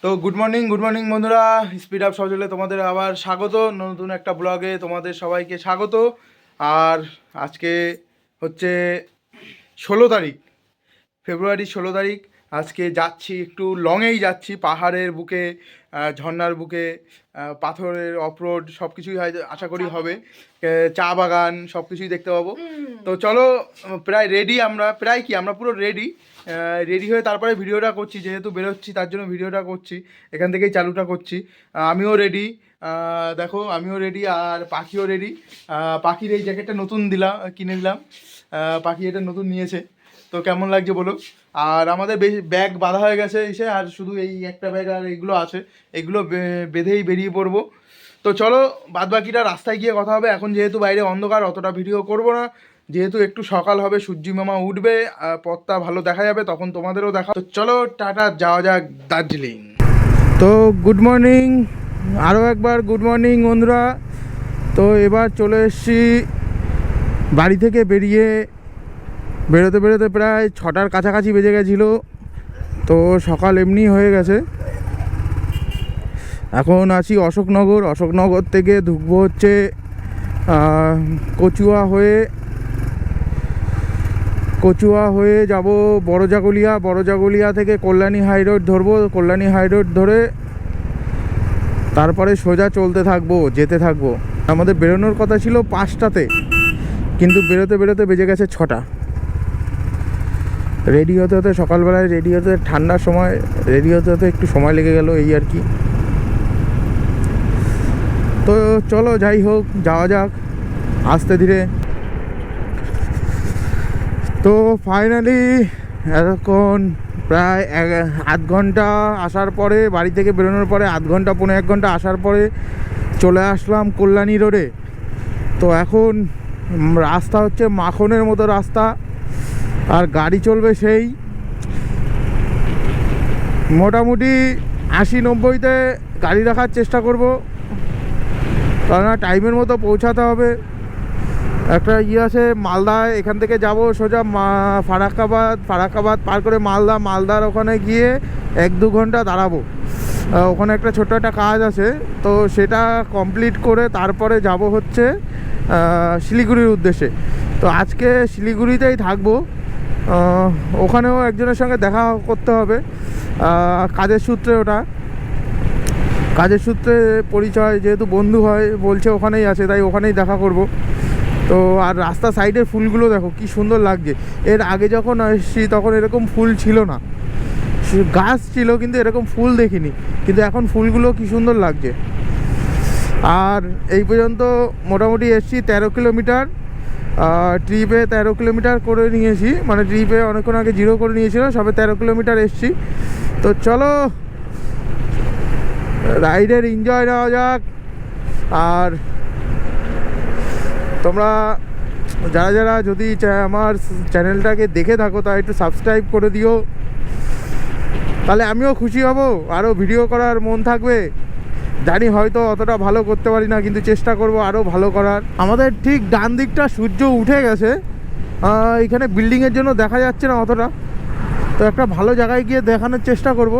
তো good morning বন্ধুরা, speed up সজলে তোমাদের আবার স্বাগত। নতুন একটা ব্লগে তোমাদের সবাইকে স্বাগত। আর আজকে হচ্ছে 16 তারিখ, ফেব্রুয়ারি 16 তারিখ। আজকে যাচ্ছি, একটু লংয়েই যাচ্ছি, পাহাড়ের বুকে, ঝর্ণার বুকে, পাথরের অফরোড সব কিছুই হয়, আশা করি হবে। চা বাগান সব কিছুই দেখতে পাবো। তো চলো, প্রায় রেডি আমরা, আমরা পুরো রেডি হয়ে তারপরে ভিডিওটা করছি, যেহেতু বেরোচ্ছি তার জন্য ভিডিওটা করছি, এখান থেকেই চালুটা করছি। আমিও রেডি, দেখো আমিও রেডি, আর পাখিও রেডি। পাখির এই জ্যাকেটটা নতুন কিনে দিলাম, পাখি এটা নতুন নিয়েছে। তো কেমন লাগছে বলো। আর আমাদের ব্যাগ বাঁধা হয়ে গেছে এসে, আর শুধু এই একটা ব্যাগ আর এইগুলো আছে, এগুলো বেঁধেই বেরিয়ে পড়বো। তো চলো, বাদ বাকিটা রাস্তায় গিয়ে কথা হবে। এখন যেহেতু বাইরে অন্ধকার, অতটা ভিডিও করব না, যেহেতু একটু সকাল হবে, সূর্যি মামা উঠবে, পথটা ভালো দেখা যাবে, তখন তোমাদেরও দেখা। তো চলো, টাটা, যাওয়া যাক দার্জিলিং। তো গুড মর্নিং, আরও একবার গুড মর্নিং বন্ধুরা। তো এবার চলে এসেছি বাড়ি থেকে, বেরোতে প্রায় 6টার কাছাকাছি বেজে গেছিলো। তো সকাল এমনি হয়ে গেছে। এখন আছি অশোকনগর থেকে ঢুকবো হচ্ছে কচুয়া হয়ে যাব বড়জাগুলিয়া থেকে কল্যাণী হাই রোড ধরবো। কল্যাণী হাই রোড ধরে তারপরে সোজা যেতে থাকবো। আমাদের বেরোনোর কথা ছিল 5টাতে, কিন্তু বেরোতে বেজে গেছে 6টা। রেডি হতে সকালবেলায় ঠান্ডার সময় রেডি হতে একটু সময় লেগে গেল, এই আর কি। তো চলো, যাই হোক, যাওয়া যাক আস্তে ধীরে। তো ফাইনালি এতক্ষণ প্রায় আধ ঘন্টা আসার পরে, বাড়ি থেকে বেরোনোর পরে আধ ঘন্টা পৌনে 1 ঘন্টা আসার পরে চলে আসলাম কল্যাণী রোডে। তো এখন রাস্তা হচ্ছে মাখনের মতো রাস্তা, আর গাড়ি চলবে সেই মোটামুটি 80-90-তে গাড়ি রাখার চেষ্টা করব, কারণ টাইমের মতো পৌঁছাতে হবে। একটা আছে মালদায়, এখান থেকে যাব সোজা ফারাক্কাবাদ পার করে মালদার ওখানে গিয়ে 1-2 ঘন্টা দাঁড়াবো। ওখানে একটা ছোট্ট একটা কাজ আছে, তো সেটা কমপ্লিট করে তারপরে যাব হচ্ছে শিলিগুড়ির উদ্দেশ্যে। তো আজকে শিলিগুড়িতেই থাকবো, ওখানেও একজনের সঙ্গে দেখা করতে হবে, কাজের সূত্রে পরিচয়, যেহেতু বন্ধু হয় বলছে ওখানেই আছে, তাই ওখানেই দেখা করব। তো আর রাস্তা সাইডের ফুলগুলো দেখো কি সুন্দর লাগছে। এর আগে যখন এসেছি তখন এরকম ফুল ছিল না, গাছ ছিল কিন্তু এরকম ফুল দেখিনি, কিন্তু এখন ফুলগুলো কি সুন্দর লাগছে। আর এই পর্যন্ত মোটামুটি এসেছি 13 কিলোমিটার, ট্রিপে 13 কিলোমিটার করে নিয়েছি, মানে ট্রিপে অনেকক্ষণ আগে 0 করে নিয়েছিল, সবে 13 কিলোমিটার এসেছি। তো চলো, রাইডের এনজয় নেওয়া যাক। আর তোমরা যারা যদি আমার চ্যানেলটাকে দেখে থাকো, তা একটু সাবস্ক্রাইব করে দিও, তাহলে আমিও খুশি হব, আরও ভিডিও করার মন থাকবে। জানি হয়তো অতটা ভালো করতে পারি না, কিন্তু চেষ্টা করব আরও ভালো করার। আমাদের ঠিক ডান দিকটা সূর্য উঠে গেছে, এখানে বিল্ডিংয়ের জন্য দেখা যাচ্ছে না অতটা, তো একটা ভালো জায়গায় গিয়ে দেখানোর চেষ্টা করব।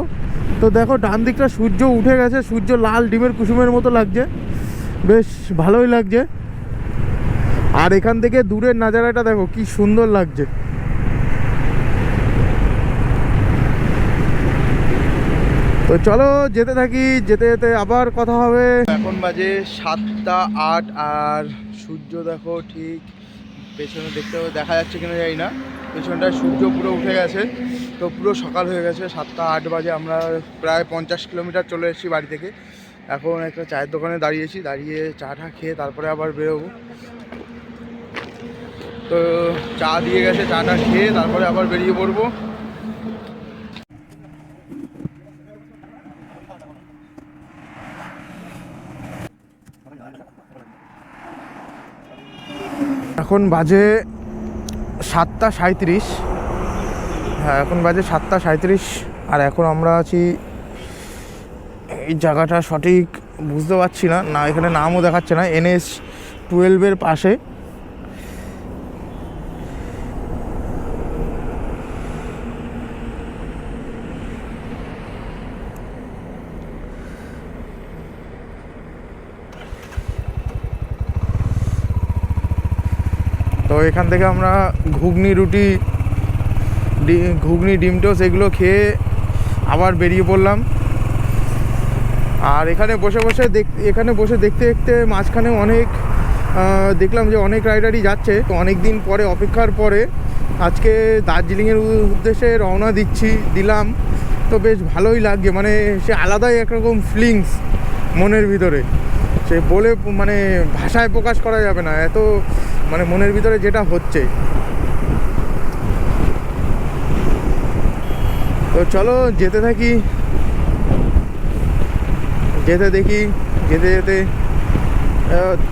তো দেখো, ডান দিকটা সূর্য উঠে গেছে, সূর্য লাল ডিমের কুসুমের মতো লাগছে, বেশ ভালোই লাগছে। আর এখান থেকে দূরের নাজারাটা দেখো কি সুন্দর লাগছে। তো চলো যেতে থাকি, যেতে আবার কথা হবে। এখন বাজে 7টা 8, আর সূর্য দেখো ঠিক পেছনে দেখা যাচ্ছে কিনা জানি না, পেছনটায় সূর্য পুরো উঠে গেছে। তো পুরো সকাল হয়ে গেছে, 7টা 8 বাজে। আমরা প্রায় 50 কিলোমিটার চলে এসেছি বাড়ি থেকে। এখন একটা চায়ের দোকানে দাঁড়িয়ে চাটা খেয়ে তারপরে আবার বেরোবো। তো চা দিয়ে গেছে, চাটা খেয়ে তারপরে আবার বেরিয়ে পড়বো। এখন বাজে 7টা 37। হ্যাঁ, এখন বাজে 7টা 37, আর এখন আমরা আছি, এই জায়গাটা সঠিক বুঝতে পারছি না, এখানে নামও দেখাচ্ছে না, NH-12 পাশে। এখান থেকে আমরা ঘুগনি রুটি ঘুগনি ডিম টোস্ট এগুলো খেয়ে আবার বেরিয়ে পড়লাম। আর এখানে বসে দেখতে দেখতে মাঝখানে অনেক দেখলাম যে অনেক রাইডারই যাচ্ছে। তো অনেক দিন পরে অপেক্ষার পরে আজকে দার্জিলিংয়ের উদ্দেশ্যে রওনা দিলাম। তো বেশ ভালোই লাগছে, মানে সে আলাদাই একরকম ফিলিংস মনের ভিতরে, সে বলে মানে ভাষায় প্রকাশ করা যাবে না, এত মানে মনের ভিতরে যেটা হচ্ছে। তো চলো যেতে থাকি, যেতে যেতে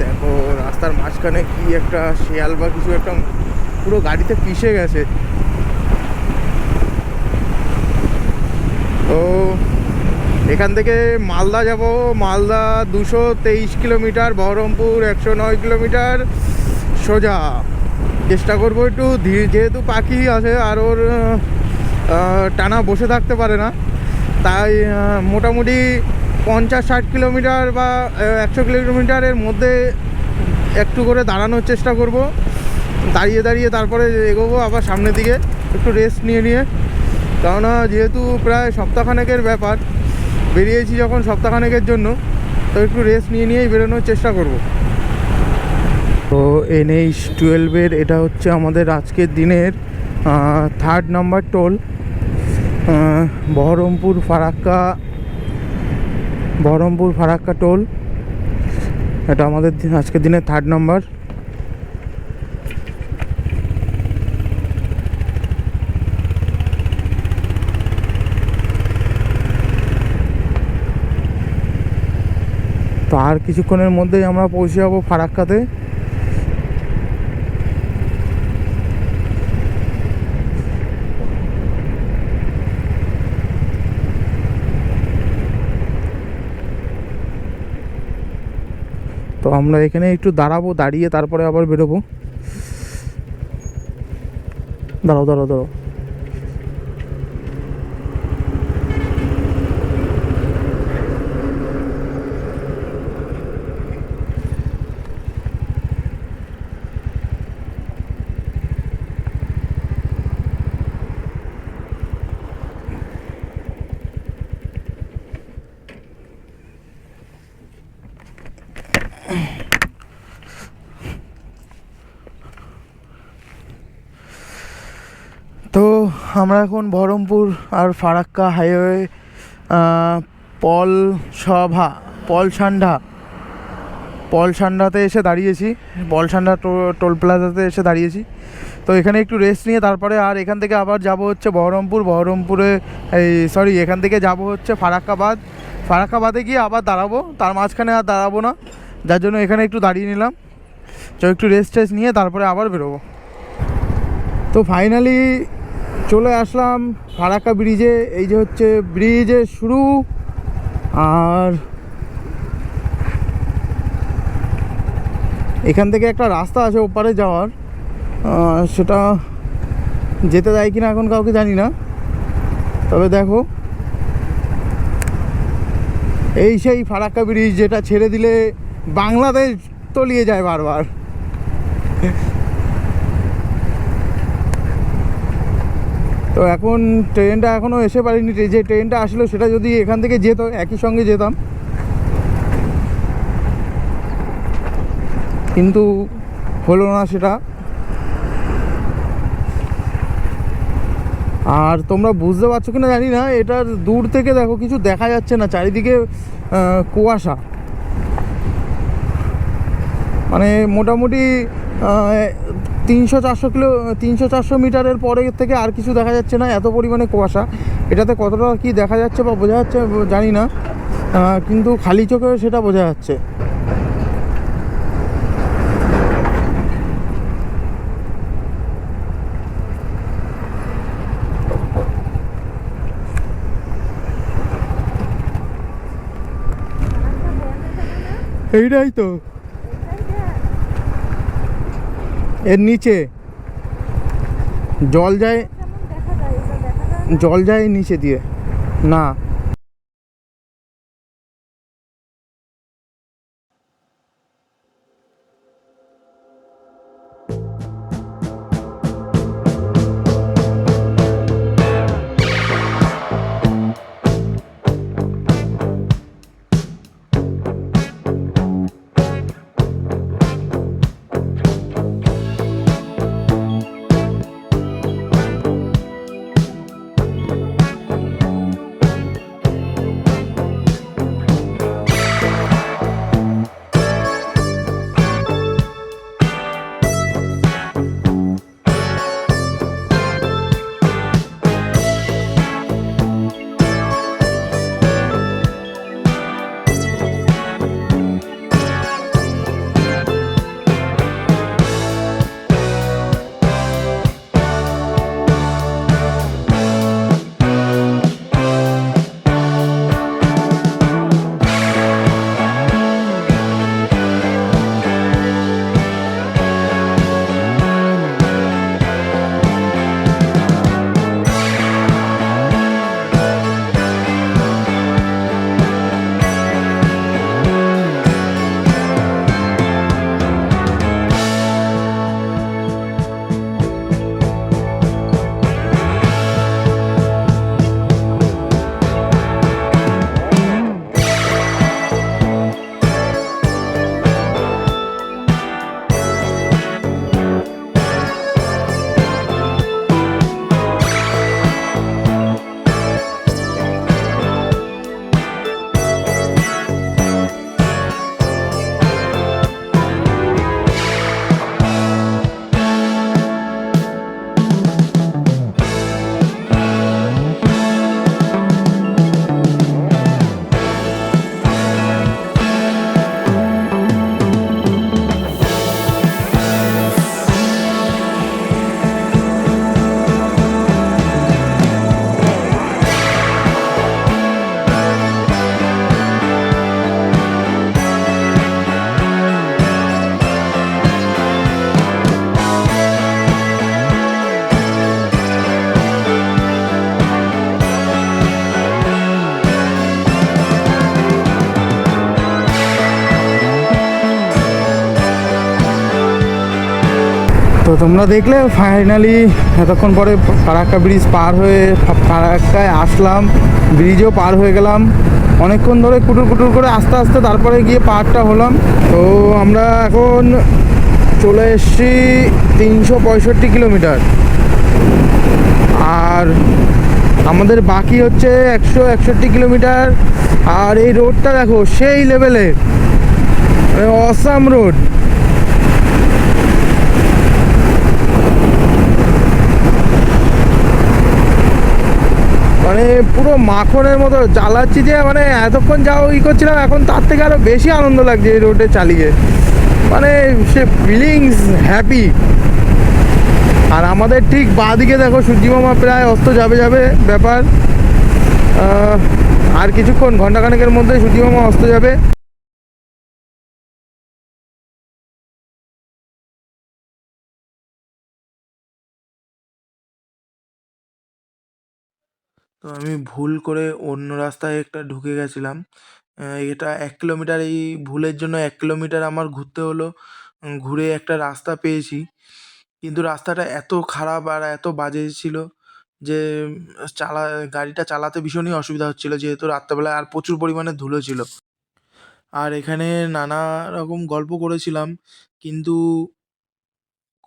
দেখো রাস্তার মাঝখানে কি একটা শিয়াল বা কিছু একটা পুরো গাড়িতে পিষে গেছে। তো এখান থেকে মালদা যাব, মালদা 223 কিলোমিটার, বহরমপুর 109 কিলোমিটার সোজা। চেষ্টা করবো একটু ধীরে, যেহেতু পাখি আছে আর ওর টানা বসে থাকতে পারে না, তাই মোটামুটি 50-60 কিলোমিটার বা 100 কিলোমিটারের মধ্যে একটু করে দাঁড়ানোর চেষ্টা করব। দাঁড়িয়ে তারপরে এগোবো আবার সামনের দিকে, একটু রেস্ট নিয়ে কেননা যেহেতু প্রায় সপ্তাহখানেকের ব্যাপার, বেরিয়েছি যখন সপ্তাহখানেকের জন্য, তো একটু রেস্ট নিয়েই বেরোনোর চেষ্টা করব। তো NH-12 এটা হচ্ছে আমাদের আজকের দিনের 3rd number toll, Baharampur Farakka toll. এটা আমাদের আজকের দিনের 3rd নাম্বার। তো আর কিছুক্ষণের মধ্যেই আমরা পৌঁছে যাবো ফারাক্কাতে। তো আমরা এখানে একটু দাঁড়াবো, দাঁড়িয়ে তারপরে আবার বেরোবো। দাঁড়াও। তো আমরা এখন বহরমপুর আর ফারাক্কা হাইওয়ে পলসান্ডাতে এসে দাঁড়িয়েছি, পলসান্ডা টোল প্লাজাতে এসে দাঁড়িয়েছি। তো এখানে একটু রেস্ট নিয়ে তারপরে আর এখান থেকে আবার যাব হচ্ছে এখান থেকে যাব হচ্ছে ফারাক্কাবাদে গিয়ে আবার দাঁড়াবো, তার মাঝখানে আর দাঁড়াবো না, যার জন্য এখানে একটু দাঁড়িয়ে নিলাম। তো একটু রেস্ট নিয়ে তারপরে আবার বেরোবো। তো ফাইনালি চলে আসলাম ফারাক্কা ব্রিজে। এই যে হচ্ছে ব্রিজের শুরু, আর এখান থেকে একটা রাস্তা আছে ওপারে যাওয়ার, সেটা যেতে দেয় কিনা এখন কাউকে জানি না। তবে দেখো এই সেই ফারাক্কা ব্রিজ, যেটা ছেড়ে দিলে বাংলাদেশ তলিয়ে যায় বারবার। তো এখন ট্রেনটা এখনও এসে পারিনি, যে ট্রেনটা আসলো সেটা যদি এখান থেকে যেত একই সঙ্গে যেতাম, কিন্তু হলো না সেটা। আর তোমরা বুঝতে পারছো কিনা জানি না, এটার দূর থেকে দেখো কিছু দেখা যাচ্ছে না, চারিদিকে কুয়াশা। মানে মোটামুটি 300-400 মিটারের পরে থেকে আর কিছু দেখা যাচ্ছে না, এত পরিমাণে কুয়াশা। এটাতে কতটা কি দেখা যাচ্ছে বা বোঝা যাচ্ছে জানি না, কিন্তু খালি চোখে সেটা বোঝা যাচ্ছে। এইটাই তো, এর নিচে জল যায় নিচে দিয়ে না। তোমরা দেখলে ফাইনালি এতক্ষণ পরে ফারাক্কা ব্রিজ পার হয়ে ফারাক্কায় আসলাম, ব্রিজও পার হয়ে গেলাম। অনেকক্ষণ ধরে কুটুর কুটুর করে আস্তে আস্তে তারপরে গিয়ে পারটা হলাম। তো আমরা এখন চলে এসেছি 365 কিলোমিটার, আর আমাদের বাকি হচ্ছে 161 কিলোমিটার। আর এই রোডটা দেখো সেই লেভেলে, অসাম রোড। মানে পুরো মাখনের মতো চালাচ্ছি, যে মানে এতক্ষণ যাও করছিলাম, এখন তার থেকে আরও বেশি আনন্দ লাগছে এই রোডে চালিয়ে। মানে সে ফিলিংস হ্যাপি। আর আমাদের ঠিক বাঁদিকে দেখো সূর্যিমামা প্রায় অস্ত যাবে ব্যাপার। আর কিছুক্ষণ, ঘন্টাখানেকের মধ্যে সূর্যিমামা অস্ত যাবে। তো আমি ভুল করে অন্য রাস্তায় একটা ঢুকে গেছিলাম। এটা 1 কিলোমিটার, এই ভুলের জন্য 1 কিলোমিটার আমার ঘুরতে হলো। ঘুরে একটা রাস্তা পেয়েছি, কিন্তু রাস্তাটা এত খারাপ আর এত বাজে ছিল যে গাড়িটা চালাতে ভীষণই অসুবিধা হচ্ছিল, যেহেতু রাত্রেবেলায় আর প্রচুর পরিমাণে ধুলো ছিল। আর এখানে নানা রকম গল্প করেছিলাম, কিন্তু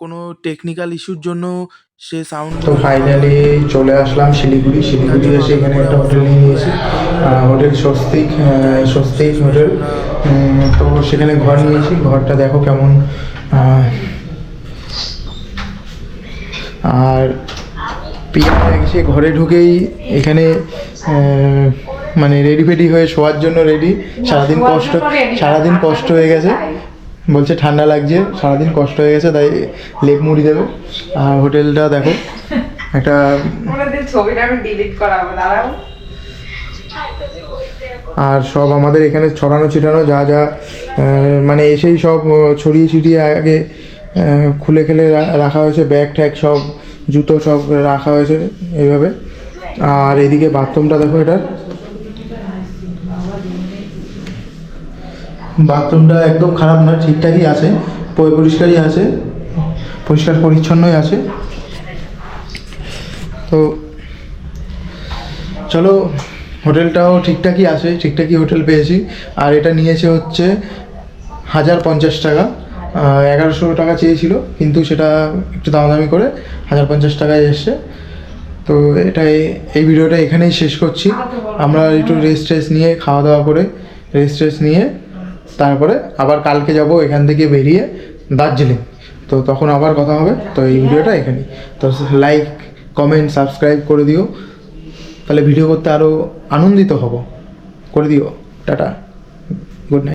কোনো টেকনিক্যাল ইস্যুর জন্য সে সাউন্ড। তো ফাইনালি চলে আসলাম শিলিগুড়ি এসে এখানে একটা হোটেল নিয়ে নিয়েছি, হোটেল স্বস্তিক হোটেল। তো সেখানে ঘর নিয়েছি, ঘরটা দেখো কেমন। আর পিয়া এসে ঘরে ঢুকেই এখানে মানে রেডি ফেডি হয়ে শোয়ার জন্য রেডি। সারাদিন কষ্ট হয়ে গেছে, বলছে ঠান্ডা লাগছে, সারাদিন কষ্ট হয়ে গেছে, তাই লেপ মুড়ি দেবে। আর হোটেলটা দেখো একটা, আর সব আমাদের এখানে ছড়ানো ছিটানো যা যা মানে এসেই সব ছড়িয়ে ছিটিয়ে আগে খুলে খেলে রাখা হয়েছে, ব্যাগ ট্যাগ সব, জুতো সব রাখা হয়েছে এইভাবে। আর এদিকে বাথরুমটা দেখো, এটা বাথরুমটা একদম খারাপ নয়, ঠিকঠাকই আছে, পরিষ্কারই আছে, পরিষ্কার পরিচ্ছন্নই আছে। তো চলো, হোটেলটাও ঠিকঠাকই আছে, ঠিকঠাকই হোটেল পেয়েছি। আর এটা নিয়েছে হচ্ছে 1050 টাকা। 1100 টাকা চেয়েছিল, কিন্তু সেটা একটু দামাদামি করে 1050 টাকায় এসছে। তো এই ভিডিওটা এখানেই শেষ করছি। আমরা একটু রেস্ট নিয়ে, খাওয়া দাওয়া করে রেস্ট নিয়ে তারপরে আবার কালকে যাব এখান থেকে বেরিয়ে দার্জিলিং। তো তখন আবার কথা হবে। তো এই ভিডিওটা এখানেই। তো লাইক, কমেন্ট, সাবস্ক্রাইব করে দিও, তাহলে ভিডিও করতে আরও আনন্দিত হব। করে দিও। Tata, good night.